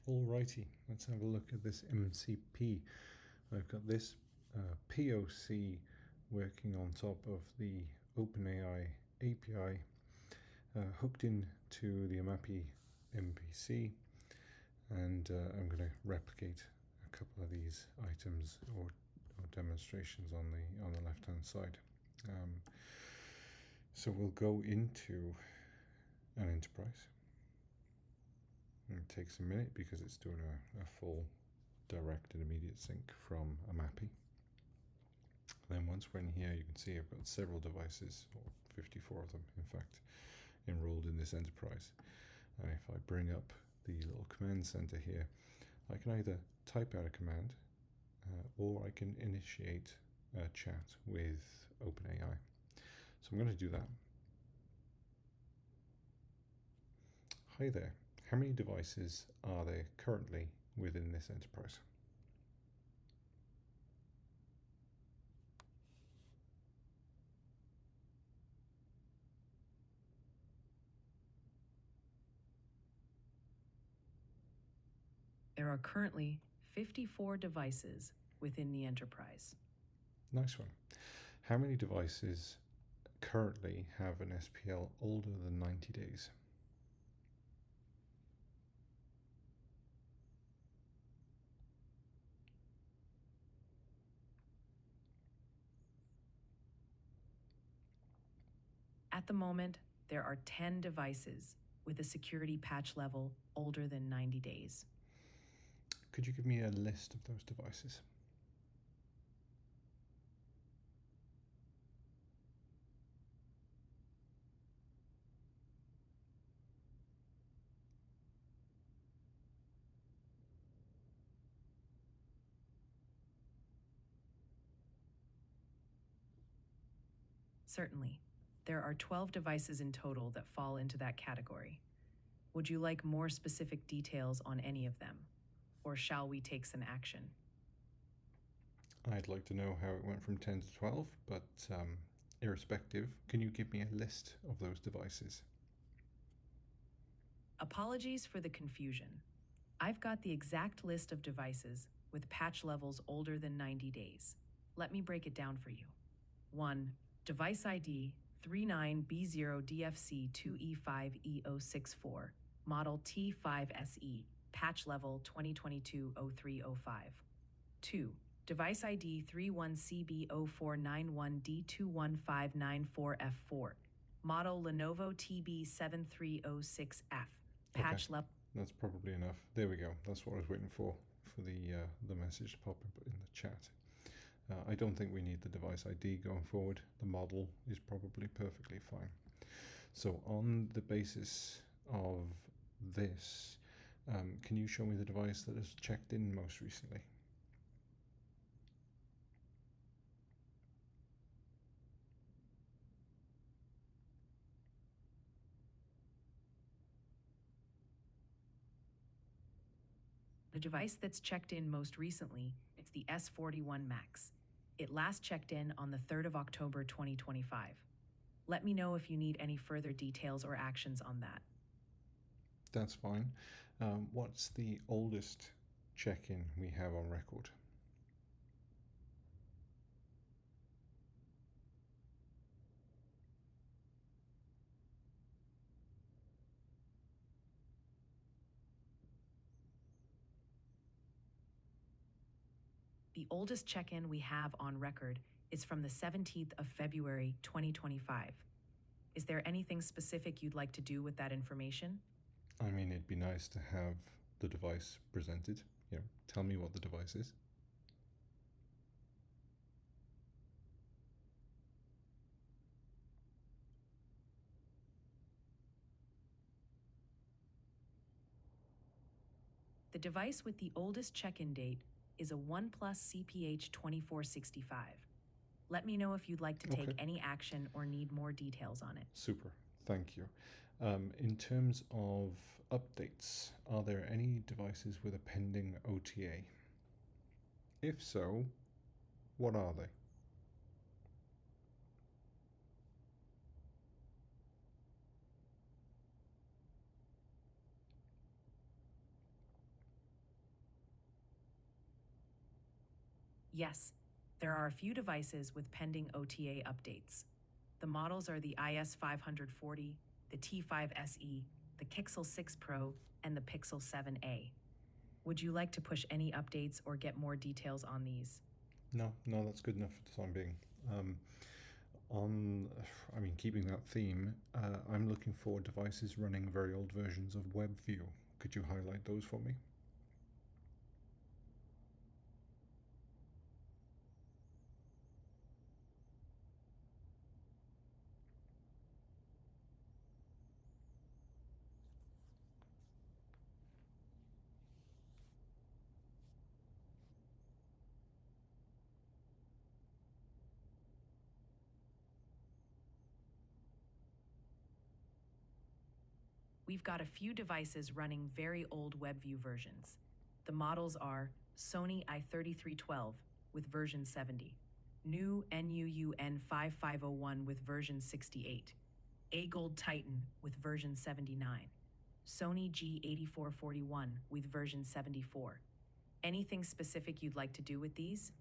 Alrighty, let's have a look at this MCP. I've got this POC working on top of the OpenAI API hooked in to the AMAPI MPC, and I'm going to replicate a couple of these items or demonstrations on the left hand side. So we'll go into an enterprise. It takes a minute because it's doing a full direct and immediate sync from AMAPI. Then once we're in here, you can see I've got several devices, or 54 of them in fact, enrolled in this enterprise. And if I bring up the little command center here, I can either type out a command or I can initiate a chat with OpenAI. So I'm going to do that. Hi there. How many devices are there currently within this enterprise? There are currently 54 devices within the enterprise. Nice one. How many devices currently have an SPL older than 90 days? At the moment, there are 10 devices with a security patch level older than 90 days. Could you give me a list of those devices? Certainly, there are 12 devices in total that fall into that category. Would you like more specific details on any of them, or shall we take some action? I'd like to know how it went from 10 to 12, but irrespective, can you give me a list of those devices? Apologies for the confusion. I've got the exact list of devices with patch levels older than 90 days. Let me break it down for you. 1. Device ID 39B0DFC2E5E064, model T5SE, patch level 2022-0305. 2. Device ID 31CB0491D21594F4, model Lenovo TB7306F, patch level. That's probably enough. There we go. That's what I was waiting for the message to pop up in the chat. I don't think we need the device ID going forward. The model is probably perfectly fine. So on the basis of this, can you show me the device that has checked in most recently? The device that's checked in most recently is the S41 Max. It last checked in on the 3rd of October 2025. Let me know if you need any further details or actions on that. That's fine. What's the oldest check-in we have on record? The oldest check-in we have on record is from the 17th of February 2025. Is there anything specific you'd like to do with that information? I mean, it'd be nice to have the device presented. Tell me what the device is. The device with the oldest check-in date is a OnePlus CPH 2465. Let me know if you'd like to take any action or need more details on it. Super, thank you. In terms of updates, are there any devices with a pending OTA? If so, what are they? Yes, there are a few devices with pending OTA updates. The models are the IS540, the T5 SE, the Pixel 6 Pro, and the Pixel 7a. Would you like to push any updates or get more details on these? No, that's good enough for the time being. Keeping that theme, I'm looking for devices running very old versions of WebView. Could you highlight those for me? We've got a few devices running very old WebView versions. The models are Sony i3312 with version 70, new NUUN 5501 with version 68, A-Gold Titan with version 79, Sony G8441 with version 74. Anything specific you'd like to do with these?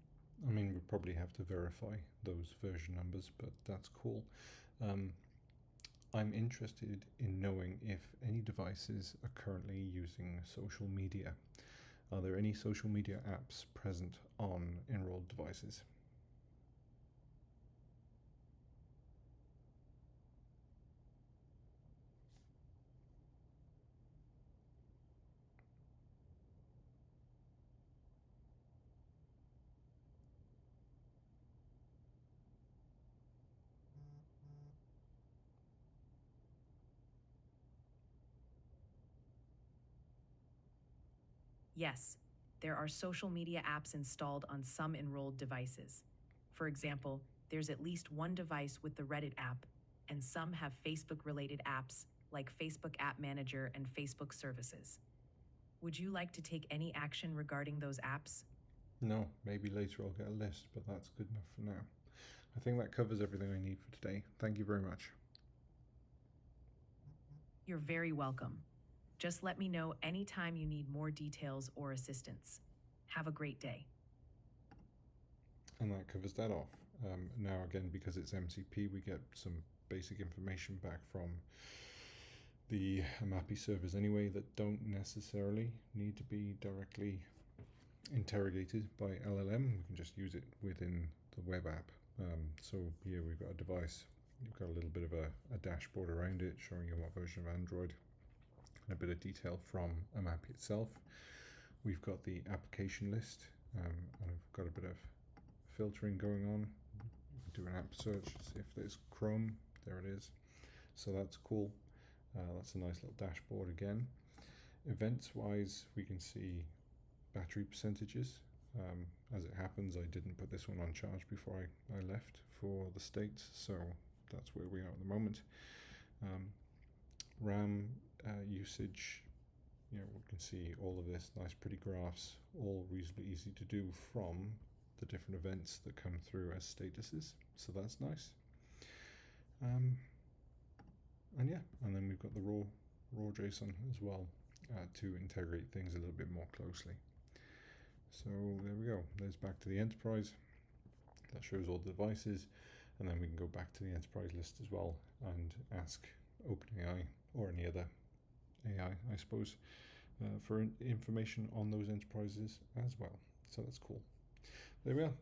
We probably have to verify those version numbers, but that's cool. I'm interested in knowing if any devices are currently using social media. Are there any social media apps present on enrolled devices? Yes, there are social media apps installed on some enrolled devices. For example, there's at least one device with the Reddit app, and some have Facebook-related apps like Facebook App Manager and Facebook Services. Would you like to take any action regarding those apps? No, maybe later I'll get a list, but that's good enough for now. I think that covers everything I need for today. Thank you very much. You're very welcome. Just let me know anytime you need more details or assistance. Have a great day. And that covers that off. Now again, because it's MCP, we get some basic information back from the AMAPI servers anyway that don't necessarily need to be directly interrogated by LLM. We can just use it within the web app. So here we've got a device. You've got a little bit of a dashboard around it showing you what version of Android and a bit of detail from AMAPI itself. We've got the application list, and I've got a bit of filtering going on. Do an app search, see if there's Chrome. There it is. So that's cool. That's a nice little dashboard again. Events wise, we can see battery percentages. As it happens, I didn't put this one on charge before I left for the States, so that's where we are at the moment. RAM usage, we can see all of this nice pretty graphs, all reasonably easy to do from the different events that come through as statuses, so that's nice. And then we've got the raw JSON as well to integrate things a little bit more closely. So there we go. There's back to the enterprise. That shows all the devices, and then we can go back to the enterprise list as well and ask OpenAI or any other AI, I suppose, for information on those enterprises as well. So that's cool. There we are.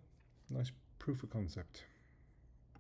Nice proof of concept.